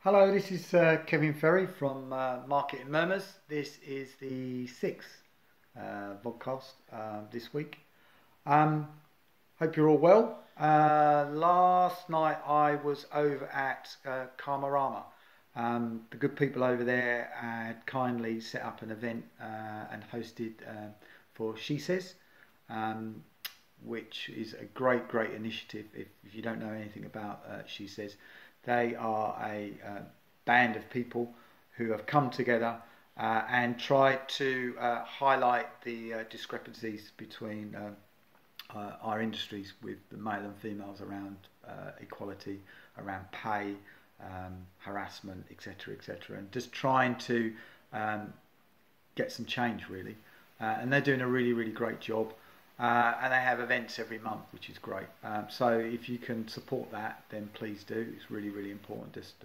Hello, this is Kevin Ferry from Marketing Murmurs. This is the sixth vodcast this week. Hope you're all well. Last night I was over at Karmarama. The good people over there had kindly set up an event and hosted for She Says, which is a great initiative. If you don't know anything about She Says, they are a band of people who have come together and tried to highlight the discrepancies between our industries with the male and females around equality, around pay, harassment, etc., and just trying to get some change really. And they're doing a really great job. And they have events every month, which is great. So if you can support that, then please do. It's really important. Just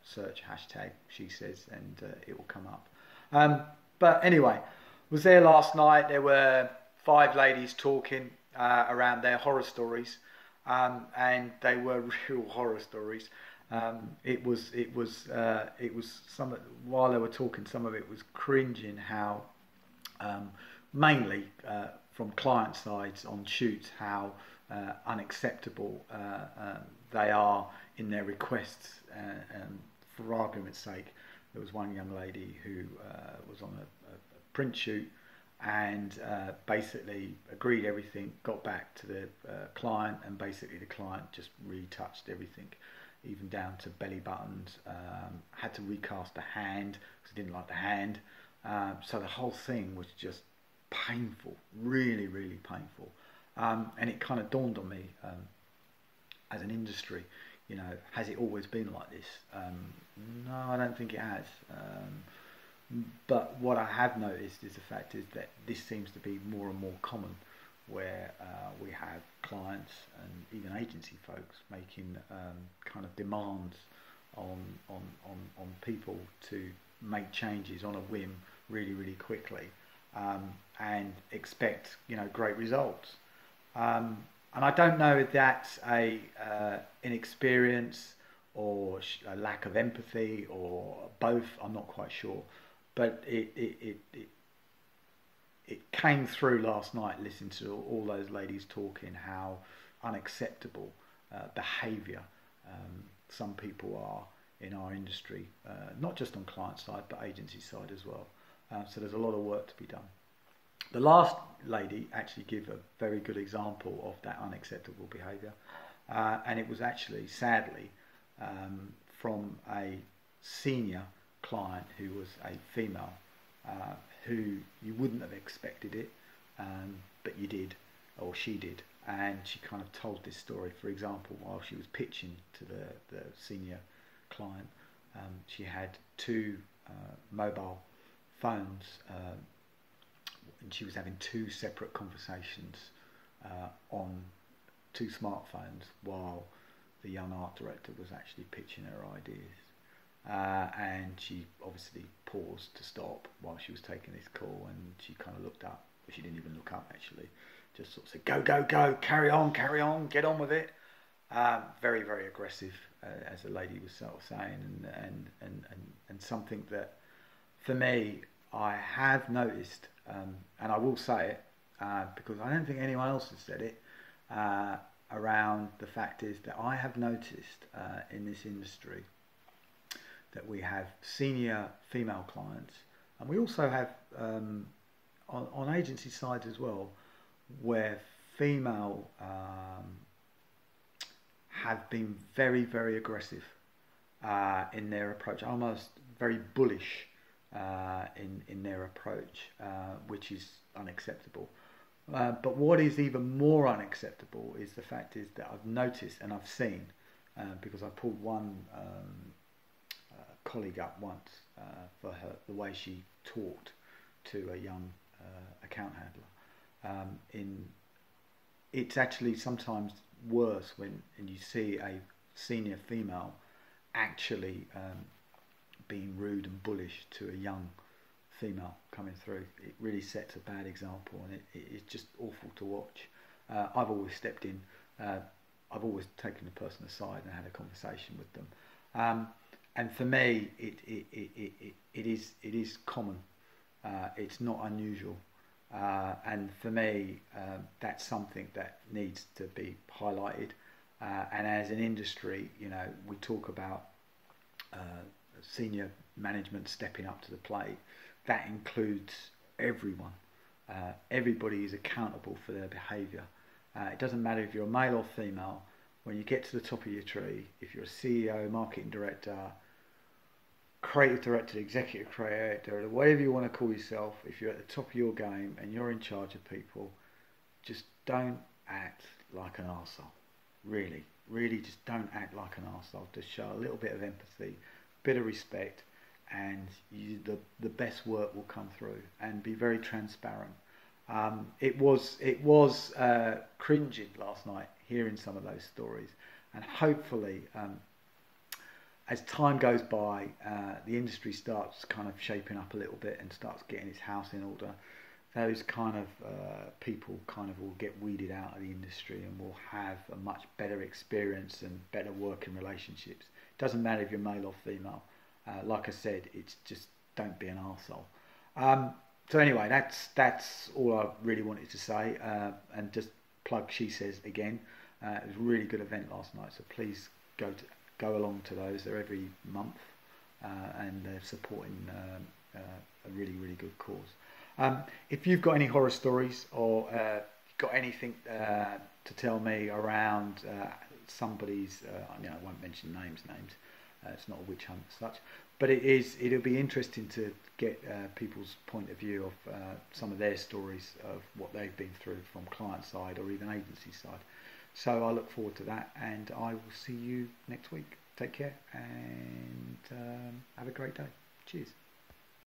search hashtag She Says and it will come up. But anyway, was there last night. There were 5 ladies talking around their horror stories, and they were real horror stories. It was some, while they were talking, some of it was cringing. How mainly from client sides on shoots, how unacceptable they are in their requests. For argument's sake, there was one young lady who was on a print shoot and basically agreed everything, got back to the client, and basically the client just retouched everything, even down to belly buttons, had to recast the hand because he didn't like the hand. So the whole thing was just painful, really painful, and it kind of dawned on me, as an industry, has it always been like this? No, I don't think it has. But what I have noticed is the fact is that this seems to be more and more common, where we have clients and even agency folks making kind of demands on people to make changes on a whim really quickly. And expect great results, and I don't know if that's a inexperience or a lack of empathy or both. I'm not quite sure, but it came through last night listening to all those ladies talking how unacceptable behaviour some people are in our industry, not just on client side but agency side as well. So there's a lot of work to be done. The last lady actually gave a very good example of that unacceptable behaviour, and it was actually, sadly, from a senior client who was a female, who you wouldn't have expected it, but you did, or she did, and she kind of told this story. For example, while she was pitching to the senior client, she had 2 mobile phones, and she was having 2 separate conversations on 2 smartphones while the young art director was actually pitching her ideas. And she obviously paused to stop while she was taking this call, and she kind of looked up. Well, she didn't even look up actually, just sort of said, go, carry on, get on with it. Very aggressive, as the lady was sort of saying, and something that for me I have noticed, and I will say it because I don't think anyone else has said it, around the fact is that I have noticed in this industry that we have senior female clients, and we also have on agency side as well, where female have been very aggressive in their approach, almost very bullish in their approach, which is unacceptable. But what is even more unacceptable is the fact is that I've noticed and I've seen, because I pulled one colleague up once for the way she talked to a young account handler. It's actually sometimes worse when you see a senior female actually being rude and bullish to a young female coming through. It really sets a bad example, and it's just awful to watch. I've always stepped in. I've always taken the person aside and had a conversation with them. And for me, it is common. It's not unusual. And for me, that's something that needs to be highlighted. And as an industry, you know, we talk about senior management stepping up to the plate. That includes everyone. Everybody is accountable for their behaviour. It doesn't matter if you're male or female. When you get to the top of your tree, if you're a CEO, marketing director, creative director, executive creator, whatever you want to call yourself, if you're at the top of your game and you're in charge of people, just don't act like an arsehole. Really, really just don't act like an arsehole. Just show a little bit of empathy, bit of respect, and the best work will come through. And be very transparent. It was cringing last night hearing some of those stories, and hopefully as time goes by, the industry starts kind of shaping up a little bit and starts getting its house in order. Those kind of people kind of will get weeded out of the industry, and will have a much better experience and better working relationships. It doesn't matter if you're male or female. Like I said, it's just don't be an arsehole. So anyway, that's all I really wanted to say, and just plug She Says again. It was a really good event last night, so please go along to those. They're every month, and they're supporting a really good cause. If you've got any horror stories, or got anything to tell me around somebody's, I won't mention names. It's not a witch hunt as such, but it'll be interesting to get people's point of view of some of their stories of what they've been through from client side or even agency side. So I look forward to that, and I will see you next week. Take care, and have a great day. Cheers.